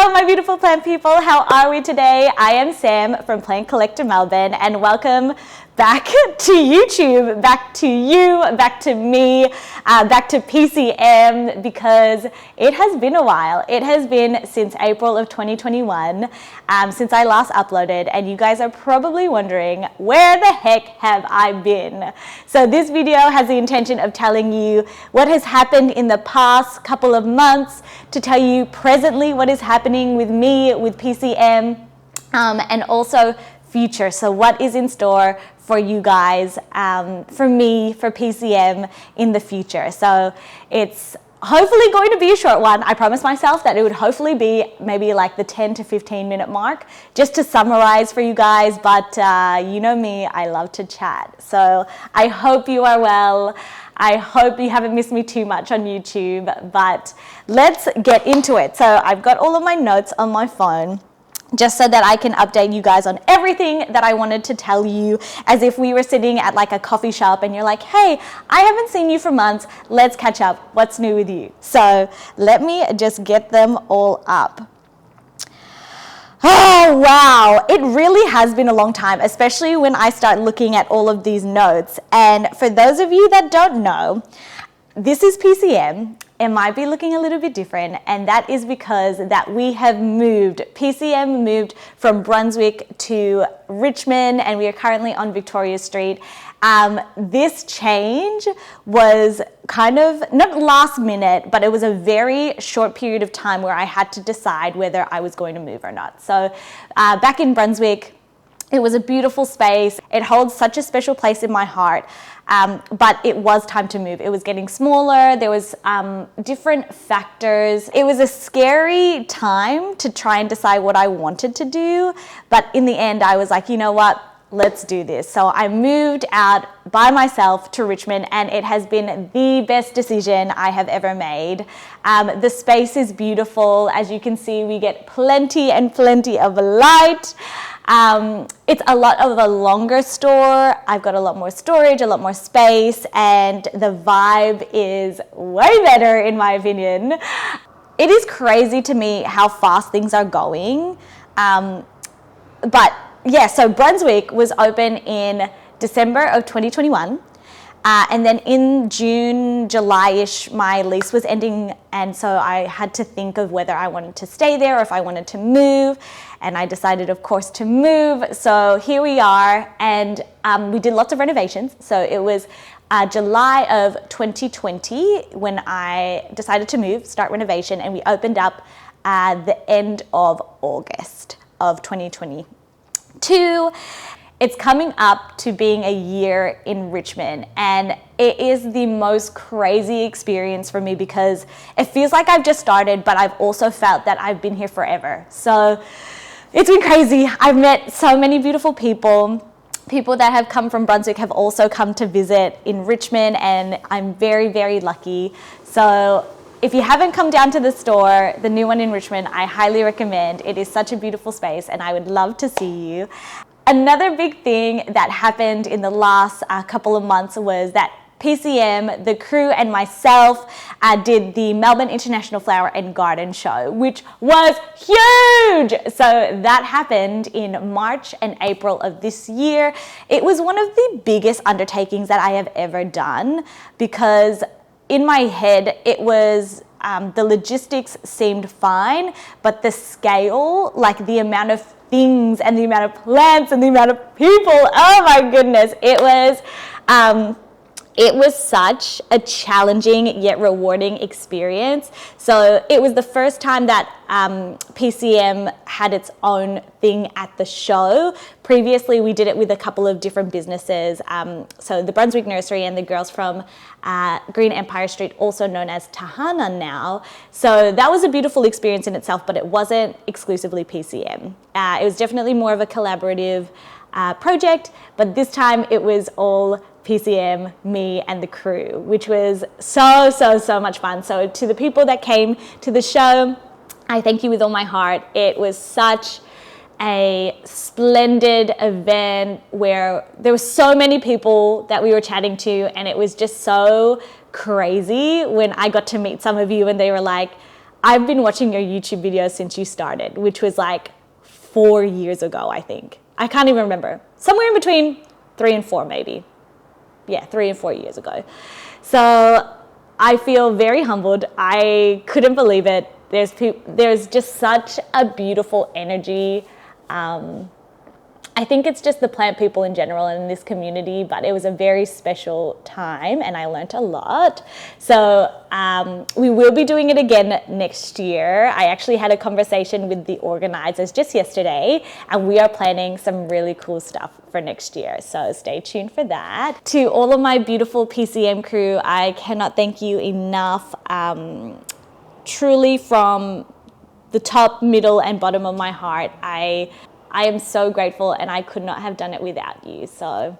Hello, my beautiful plant people. How are we today? I am Sam from Plant Collector Melbourne, and welcome back to YouTube, back to you, back to me, back to PCM, because it has been a while. It has been since April of 2021, since I last uploaded, and you guys are probably wondering, where the heck have I been? So this video has the intention of telling you what has happened in the past couple of months, to tell you presently what is happening with me, with PCM, and also future. So what is in store for you guys, for me, for PCM in the future. So it's hopefully going to be a short one. I promised myself that it would hopefully be maybe like the 10 to 15 minute mark, just to summarize for you guys. But you know me, I love to chat. So I hope you are well. I hope you haven't missed me too much on YouTube, but let's get into it. So I've got all of my notes on my phone, just so that I can update you guys on everything that I wanted to tell you, as if we were sitting at like a coffee shop and you're like, hey, I haven't seen you for months, let's catch up, what's new with you? So let me just get them all up. Oh, wow, it really has been a long time, especially when I start looking at all of these notes. And for those of you that don't know, this is PCM. It might be looking a little bit different, and that is because that we have moved. PCM moved from Brunswick to Richmond, and we are currently on Victoria Street. This change was kind of not last minute, but it was a very short period of time where I had to decide whether I was going to move or not. So back in Brunswick, it was a beautiful space. It holds such a special place in my heart. But it was time to move. It was getting smaller. There was different factors. It was a scary time to try and decide what I wanted to do. But in the end, I was like, you know what? Let's do this. So I moved out by myself to Richmond, and it has been the best decision I have ever made. The space is beautiful. As you can see, we get plenty and plenty of light. It's a lot of a longer store. I've got a lot more storage, a lot more space, and the vibe is way better in my opinion. It is crazy to me how fast things are going. But yeah, so Brunswick was open in December of 2021. And then in June, July-ish, my lease was ending, and so I had to think of whether I wanted to stay there or if I wanted to move, and I decided, of course, to move. So here we are, and we did lots of renovations. So it was July of 2020 when I decided to move, start renovation, and we opened up the end of August of 2022. It's coming up to being a year in Richmond, and it is the most crazy experience for me because it feels like I've just started, but I've also felt that I've been here forever. So it's been crazy. I've met so many beautiful people. People that have come from Brunswick have also come to visit in Richmond, and I'm very, very lucky. So if you haven't come down to the store, the new one in Richmond, I highly recommend. It is such a beautiful space, and I would love to see you. Another big thing that happened in the last couple of months was that PCM, the crew, and myself did the Melbourne International Flower and Garden Show, which was huge. So that happened in March and April of this year. It was one of the biggest undertakings that I have ever done, because in my head, it was, the logistics seemed fine, but the scale, like the amount of things and the amount of plants and the amount of people, oh my goodness, it was such a challenging yet rewarding experience. So it was the first time that PCM had its own thing at the show. Previously, we did it with a couple of different businesses. So the Brunswick Nursery and the girls from Green Empire Street, also known as Tahana now. So that was a beautiful experience in itself, but it wasn't exclusively PCM. It was definitely more of a collaborative project, but this time it was all PCM, me, and the crew, which was so much fun. So to the people that came to the show, I thank you with all my heart. It was such a splendid event where there were so many people that we were chatting to, and it was just so crazy when I got to meet some of you and they were like, I've been watching your YouTube videos since you started, which was like 4 years ago, I think. I can't even remember. Somewhere in between 3 and 4 maybe. Yeah, 3 and 4 years ago. So I feel very humbled. I couldn't believe it. There's just such a beautiful energy. I think it's just the plant people in general and in this community, but it was a very special time and I learned a lot. So we will be doing it again next year. I actually had a conversation with the organizers just yesterday and we are planning some really cool stuff for next year. So stay tuned for that. To all of my beautiful PCM crew, I cannot thank you enough. Truly from the top, middle and bottom of my heart, I am so grateful and I could not have done it without you. So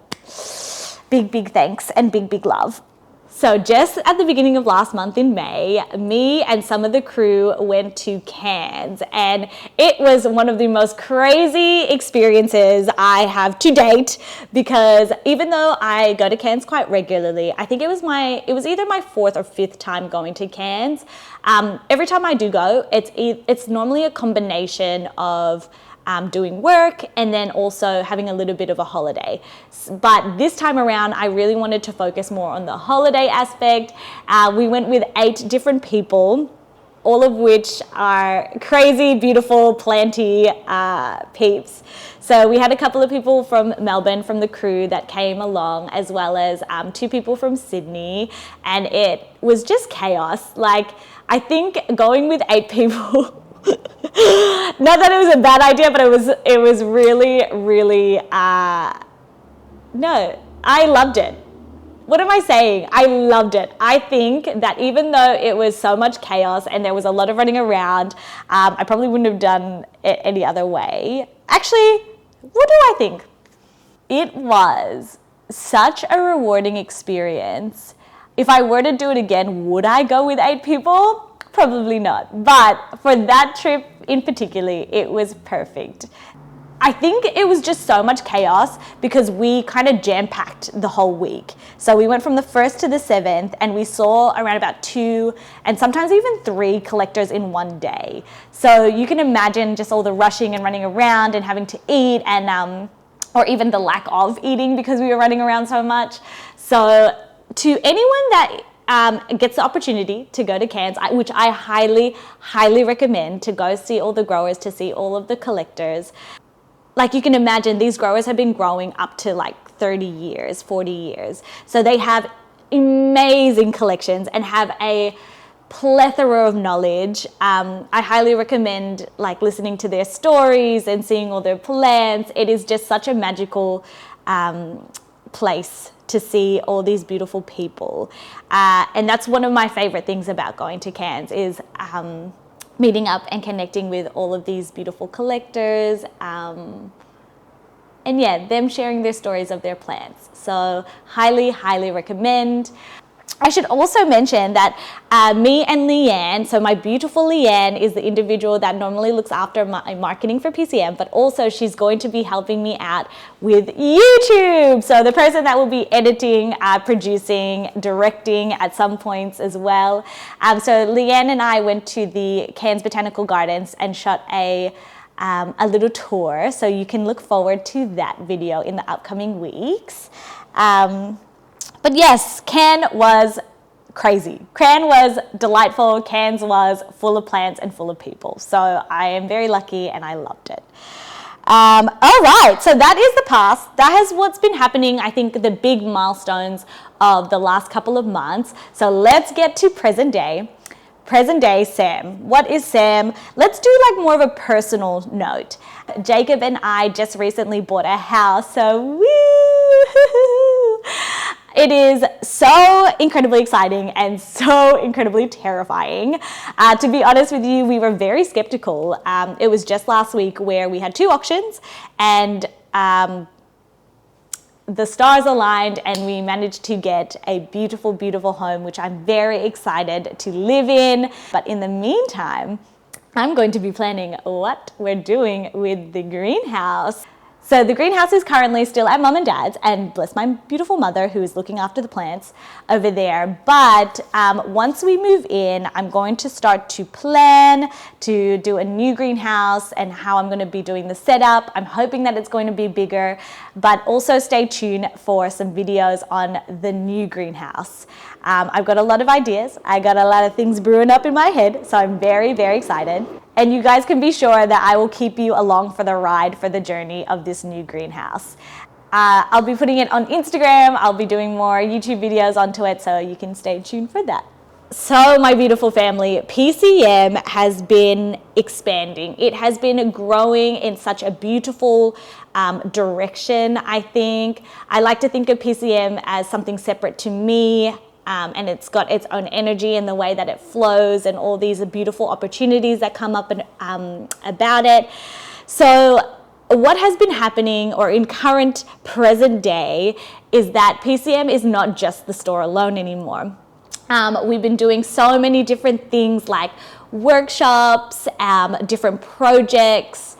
big thanks and big love. So just at the beginning of last month in May, me and some of the crew went to Cairns and it was one of the most crazy experiences I have to date, because even though I go to Cairns quite regularly, I think it was either my 4th or 5th time going to Cairns. Every time I do go, it's normally a combination of doing work and then also having a little bit of a holiday. But this time around, I really wanted to focus more on the holiday aspect. We went with 8 different people, all of which are crazy, beautiful, planty peeps. So we had a couple of people from Melbourne from the crew that came along, as well as 2 people from Sydney, and it was just chaos. Like, I think going with 8 people not that it was a bad idea, but it was really no, I loved it. What am I saying? I loved it. I think that even though it was so much chaos and there was a lot of running around, I probably wouldn't have done it any other way. Actually, what do I think? It was such a rewarding experience. If I were to do it again, would I go with 8 people? Probably not. But for that trip in particular, it was perfect. I think it was just so much chaos because we kind of jam-packed the whole week. So we went from the 1st to the 7th and we saw around about 2 and sometimes even 3 collectors in one day. So you can imagine just all the rushing and running around and having to eat and or even the lack of eating because we were running around so much. So to anyone that gets the opportunity to go to Cairns, which I highly recommend, to go see all the growers, to see all of the collectors. Like, you can imagine, these growers have been growing up to like 30 years, 40 years. So they have amazing collections and have a plethora of knowledge. I highly recommend like listening to their stories and seeing all their plants. It is just such a magical place to see all these beautiful people. And that's one of my favorite things about going to Cairns is meeting up and connecting with all of these beautiful collectors. And yeah, them sharing their stories of their plants. So highly recommend. I should also mention that me and Li Yan, so my beautiful Li Yan is the individual that normally looks after my marketing for PCM, but also she's going to be helping me out with YouTube. So the person that will be editing, producing, directing at some points as well. So Li Yan and I went to the Cairns Botanical Gardens and shot a little tour. So you can look forward to that video in the upcoming weeks. But yes, Cairns was crazy. Cairns was delightful. Cairns was full of plants and full of people. So I am very lucky and I loved it. All right, so that is the past. That is what's been happening, I think, the big milestones of the last couple of months. So let's get to present day. Present day Sam. What is Sam? Let's do like more of a personal note. Jacob and I just recently bought a house, so woo! It is so incredibly exciting and so incredibly terrifying. To be honest with you, we were very skeptical. It was just last week where we had 2 auctions and the stars aligned and we managed to get a beautiful, beautiful home, which I'm very excited to live in. But in the meantime, I'm going to be planning what we're doing with the greenhouse. So the greenhouse is currently still at mum and dad's, and bless my beautiful mother who is looking after the plants over there. But once we move in, I'm going to start to plan to do a new greenhouse and how I'm going to be doing the setup. I'm hoping that it's going to be bigger, but also stay tuned for some videos on the new greenhouse. I've got a lot of ideas. I got a lot of things brewing up in my head, so I'm very, very excited. And you guys can be sure that I will keep you along for the ride for the journey of this new greenhouse. I'll be putting it on Instagram. I'll be doing more YouTube videos onto it, so you can stay tuned for that. So my beautiful family, PCM has been expanding. It has been growing in such a beautiful direction, I think. I like to think of PCM as something separate to me. And it's got its own energy in the way that it flows and all these beautiful opportunities that come up about it. So what has been happening, or in current present day, is that PCM is not just the store alone anymore. We've been doing so many different things like workshops, different projects,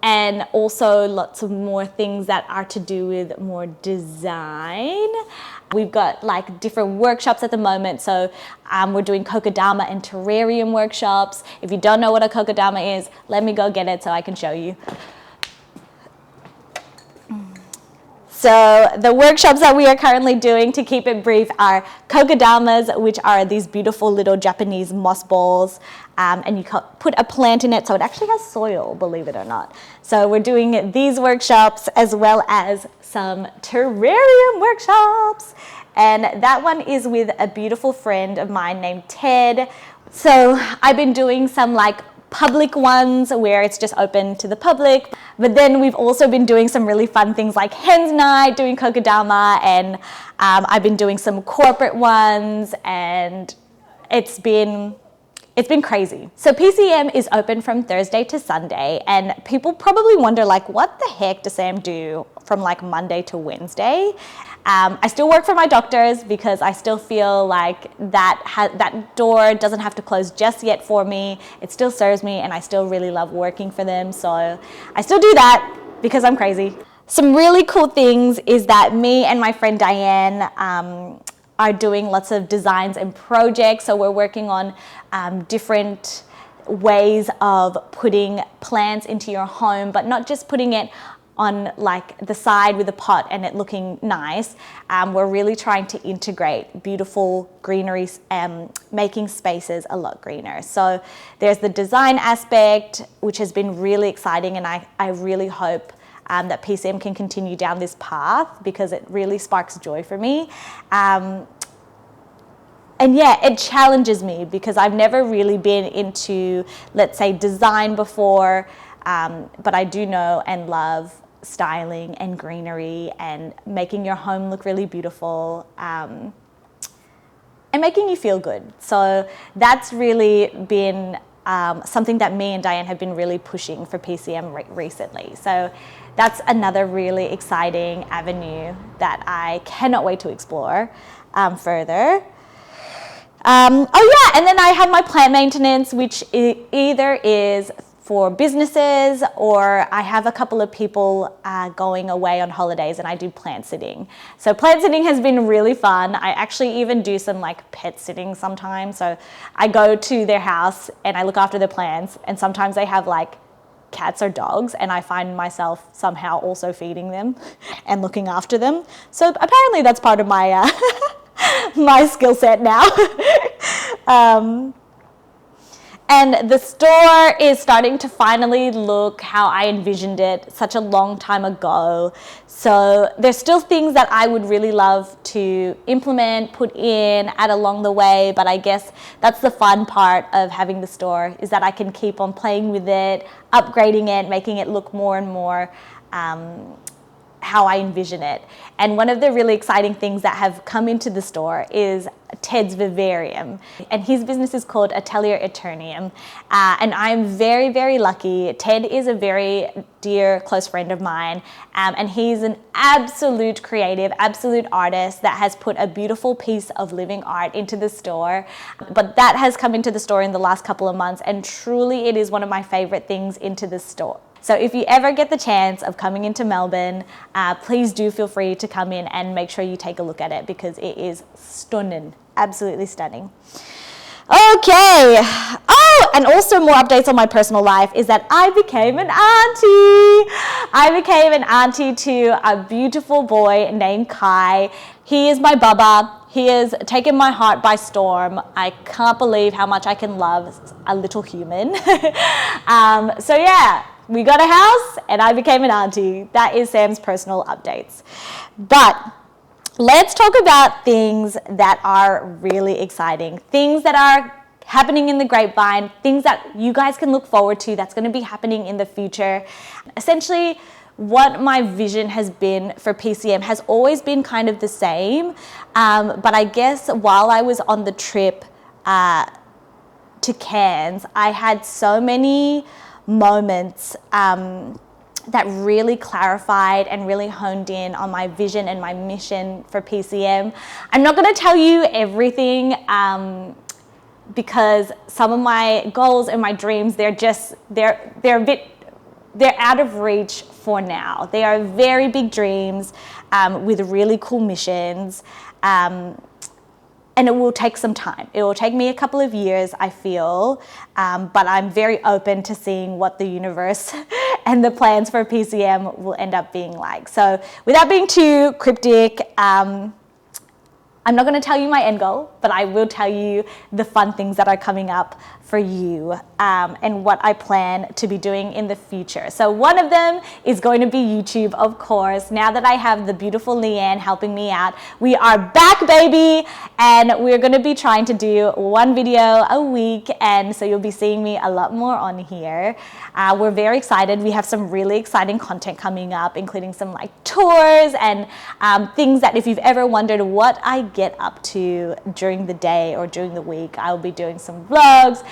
and also lots of more things that are to do with more design. We've got like different workshops at the moment. So we're doing kokedama and terrarium workshops. If you don't know what a kokedama is, let me go get it so I can show you. So the workshops that we are currently doing, to keep it brief, are kokedamas, which are these beautiful little Japanese moss balls, and you put a plant in it, so it actually has soil, believe it or not. So we're doing these workshops as well as some terrarium workshops, and that one is with a beautiful friend of mine named Ted. So I've been doing some like public ones where it's just open to the public, but then we've also been doing some really fun things like Hens Night, doing kokedama, and I've been doing some corporate ones, and it's been crazy. So PCM is open from Thursday to Sunday, and people probably wonder like, what the heck does Sam do from like Monday to Wednesday? I still work for my doctors because I still feel like that door doesn't have to close just yet for me. It still serves me, and I still really love working for them. So I still do that because I'm crazy. Some really cool things is that me and my friend Diane are doing lots of designs and projects. So we're working on different ways of putting plants into your home, but not just putting it on like the side with a pot and it looking nice. We're really trying to integrate beautiful greeneries and making spaces a lot greener. So there's the design aspect, which has been really exciting, and I really hope that PCM can continue down this path because it really sparks joy for me. And yeah, it challenges me because I've never really been into, let's say, design before, but I do know and love styling and greenery and making your home look really beautiful, and making you feel good. So that's really been something that me and Diane have been really pushing for PCM recently. So that's another really exciting avenue that I cannot wait to explore further. Oh yeah, and then I have my plant maintenance, which either is for businesses, or I have a couple of people going away on holidays and I do plant sitting. So plant sitting has been really fun. I actually even do some like pet sitting sometimes. So I go to their house and I look after the plants, and sometimes they have like cats or dogs, and I find myself somehow also feeding them and looking after them. So apparently that's part of my my skill set now. And the store is starting to finally look how I envisioned it such a long time ago. So there's still things that I would really love to implement, put in, add along the way, but I guess that's the fun part of having the store, is that I can keep on playing with it, upgrading it, making it look more and more how I envision it. And one of the really exciting things that have come into the store is Ted's vivarium, and his business is called Atelier Eternium, and I'm very, very lucky. Ted is a very dear, close friend of mine, and he's an absolute creative, absolute artist that has put a beautiful piece of living art into the store. But that has come into the store in the last couple of months, and truly it is one of my favorite things into the store. So if you ever get the chance of coming into Melbourne, please do feel free to come in and make sure you take a look at it because it is stunning, absolutely stunning. Okay. Oh, and also more updates on my personal life is that I became an auntie. I became an auntie to a beautiful boy named Kai. He is my bubba. He has taken my heart by storm. I can't believe how much I can love a little human. So yeah, we got a house and I became an auntie. That is Sam's personal updates. But let's talk about things that are really exciting, things that are happening in the grapevine, things that you guys can look forward to that's going to be happening in the future. Essentially, what my vision has been for PCM has always been kind of the same, but I guess while I was on the trip to Cairns, I had so many moments that really clarified and really honed in on my vision and my mission for PCM. I'm not going to tell you everything because some of my goals and my dreams, they're out of reach for now. They are very big dreams with really cool missions. And it will take some time. It will take me a couple of years, I feel, but I'm very open to seeing what the universe and the plans for PCM will end up being like. So without being too cryptic, I'm not going to tell you my end goal, but I will tell you the fun things that are coming up for you and what I plan to be doing in the future. So one of them is going to be YouTube, of course. Now that I have the beautiful Li Yan helping me out, we are back, baby, and we're going to be trying to do one video a week, and so you'll be seeing me a lot more on here. We're very excited. We have some really exciting content coming up, including some like tours and things that if you've ever wondered what I get up to during the day or during the week, I'll be doing some vlogs.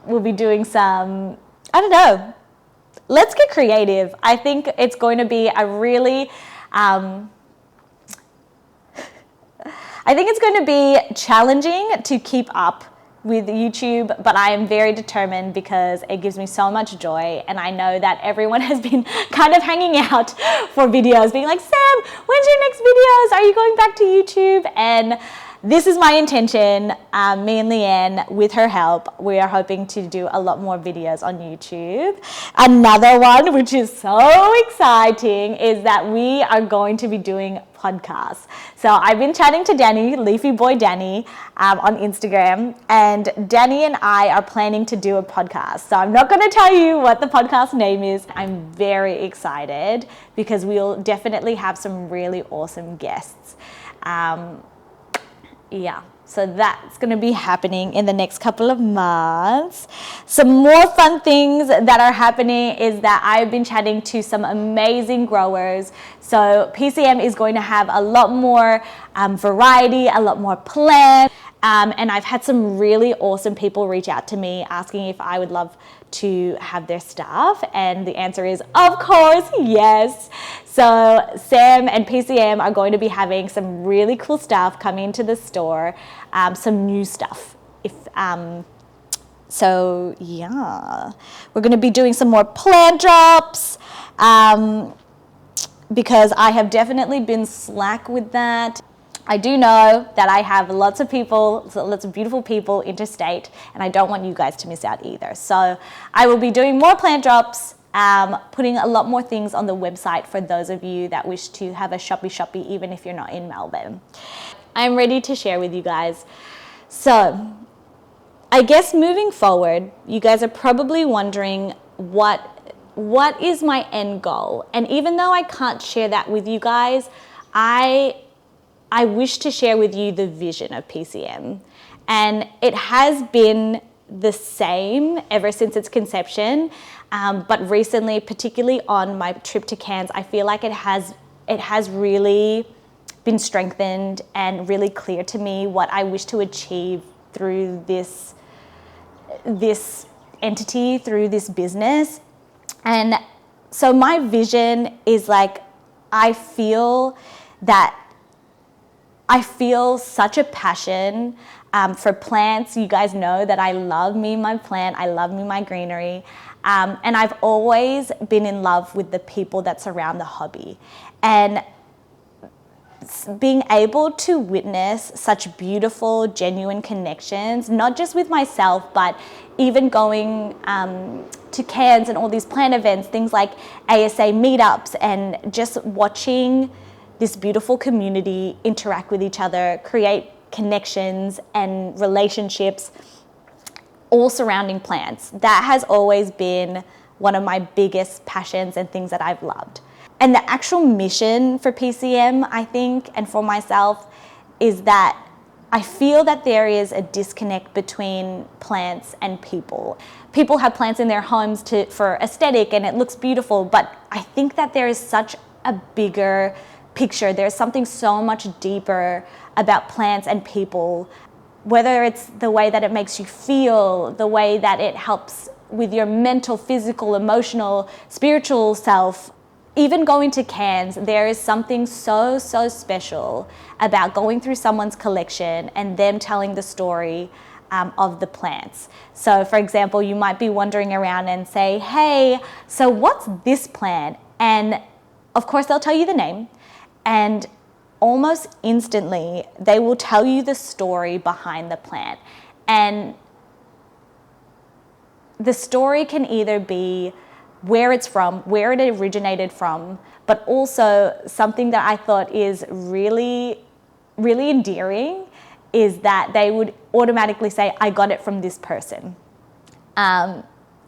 We'll be doing some, I don't know, let's get creative. I think it's going to be a really, I think it's going to be challenging to keep up with YouTube, but I am very determined because it gives me so much joy, and I know that everyone has been kind of hanging out for videos, being like, Sam, when's your next videos? Are you going back to YouTube? And this is my intention. Me and Li Yan, with her help, we are hoping to do a lot more videos on YouTube. Another one, which is so exciting, is that we are going to be doing podcasts. So I've been chatting to Danny, Leafy Boy Danny, on Instagram, and Danny and I are planning to do a podcast. So I'm not going to tell you what the podcast name is. I'm very excited because we'll definitely have some really awesome guests. Yeah, so that's going to be happening in the next couple of months. Some more fun things that are happening is that I've been chatting to some amazing growers. So PCM is going to have a lot more variety, a lot more plants. And I've had some really awesome people reach out to me asking if I would love to have their stuff, and the answer is of course yes. So Sam and PCM are going to be having some really cool stuff coming into the store, some new stuff. So yeah, we're going to be doing some more plant drops because I have definitely been slack with that. I do know that I have lots of beautiful people interstate, and I don't want you guys to miss out either. So I will be doing more plant drops, putting a lot more things on the website for those of you that wish to have a shoppy, even if you're not in Melbourne. I'm ready to share with you guys. So I guess moving forward, you guys are probably wondering what is my end goal? And even though I can't share that with you guys, I wish to share with you the vision of PCM. And it has been the same ever since its conception. But recently, particularly on my trip to Cairns, I feel like it has really been strengthened and really clear to me what I wish to achieve through this entity, through this business. And so my vision is like, I feel such a passion For plants, you guys know that I love me my plant, I love me my greenery. And I've always been in love with the people that surround the hobby. And being able to witness such beautiful, genuine connections, not just with myself, but even going to Cairns and all these plant events, things like ASA meetups, and just watching this beautiful community interact with each other, create connections and relationships, all surrounding plants. That has always been one of my biggest passions and things that I've loved. And the actual mission for PCM, I think, and for myself, is that I feel that there is a disconnect between plants and people. People have plants in their homes for aesthetic and it looks beautiful, but I think that there is such a bigger picture. There's something so much deeper about plants and people, whether it's the way that it makes you feel, the way that it helps with your mental, physical, emotional, spiritual self. Even going to Cairns, there is something so special about going through someone's collection and them telling the story of the plants. So for example, you might be wandering around and say, hey, so what's this plant? And of course they'll tell you the name, and almost instantly they will tell you the story behind the plant. And the story can either be where it's from, where it originated from, but also something that I thought is really endearing is that they would automatically say, I got it from this person. And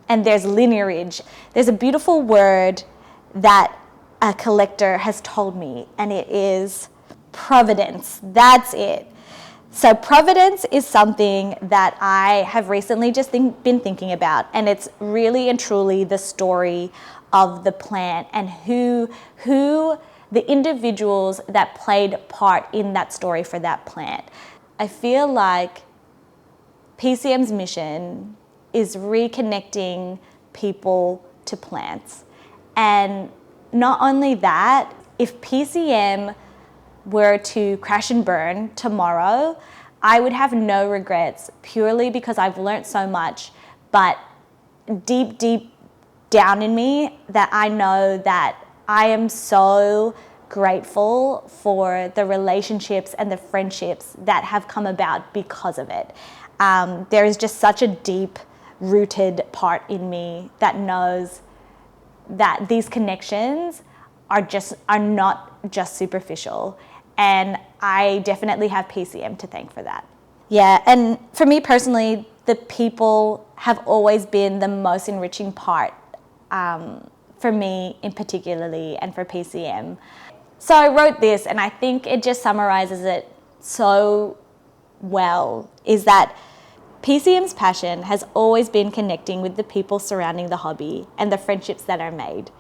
there's lineage. There's a beautiful word that a collector has told me, and it is providence. That's it. So providence is something that I have recently just been thinking about, and it's really and truly the story of the plant and who the individuals that played part in that story for that plant. I feel like PCM's mission is reconnecting people to plants. And not only that, if PCM were to crash and burn tomorrow, I would have no regrets, purely because I've learned so much, but deep down in me that I know that I am so grateful for the relationships and the friendships that have come about because of it. There is just such a deep rooted part in me that knows that these connections are not just superficial. And I definitely have PCM to thank for that. Yeah, and for me personally, the people have always been the most enriching part for me in particularly, and for PCM. So I wrote this, and I think it just summarizes it so well, is that PCM's passion has always been connecting with the people surrounding the hobby and the friendships that are made.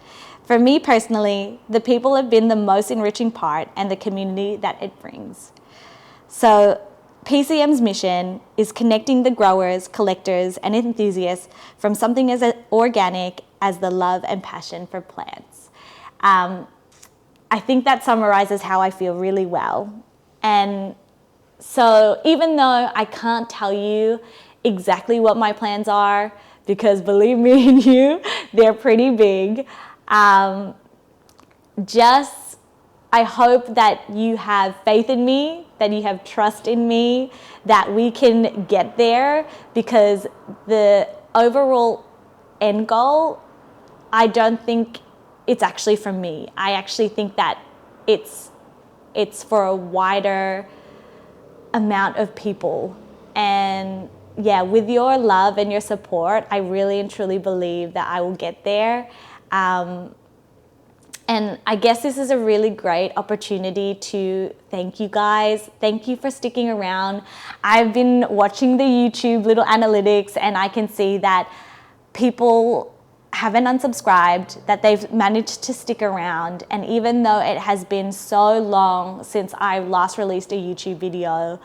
For me personally, the people have been the most enriching part, and the community that it brings. So PCM's mission is connecting the growers, collectors, and enthusiasts from something as organic as the love and passion for plants. I think that summarizes how I feel really well. And so even though I can't tell you exactly what my plans are, because believe me and you, they're pretty big, I hope that you have faith in me, that you have trust in me, that we can get there, because the overall end goal, I don't think it's actually for me. I actually think that it's for a wider amount of people. And yeah, with your love and your support, I really and truly believe that I will get there. And I guess this is a really great opportunity to thank you guys. Thank you for sticking around. I've been watching the YouTube little analytics, and I can see that people haven't unsubscribed, that they've managed to stick around. And even though it has been so long since I last released a YouTube video,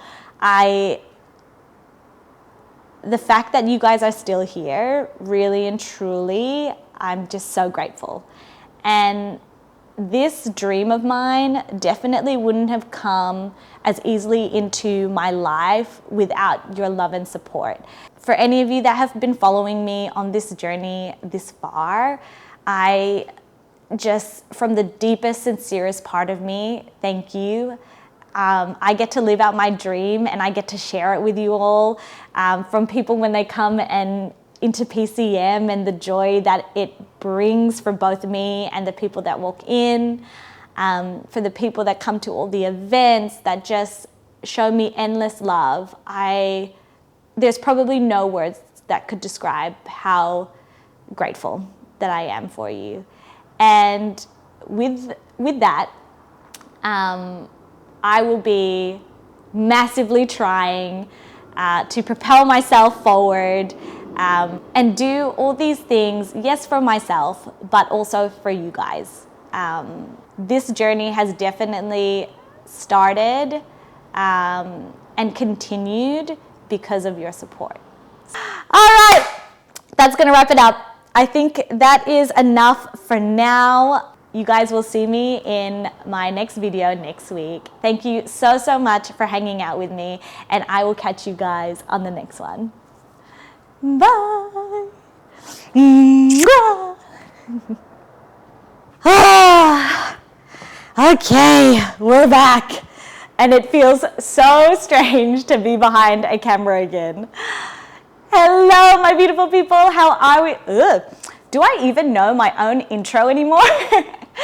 the fact that you guys are still here, really and truly, I'm just so grateful. And this dream of mine definitely wouldn't have come as easily into my life without your love and support. For any of you that have been following me on this journey this far, I just, from the deepest, sincerest part of me, thank you. I get to live out my dream and I get to share it with you all, from people when they come and into PCM and the joy that it brings for both me and the people that walk in, for the people that come to all the events that just show me endless love. There's probably no words that could describe how grateful that I am for you. And with that, I will be massively trying to propel myself forward and do all these things, yes, for myself, but also for you guys. This journey has definitely started and continued because of your support. All right, that's gonna wrap it up. I think that is enough for now. You guys will see me in my next video next week. Thank you so, so much for hanging out with me, and I will catch you guys on the next one. Bye. Okay, we're back. And it feels so strange to be behind a camera again. Hello, my beautiful people. How are we? Ugh. Do I even know my own intro anymore?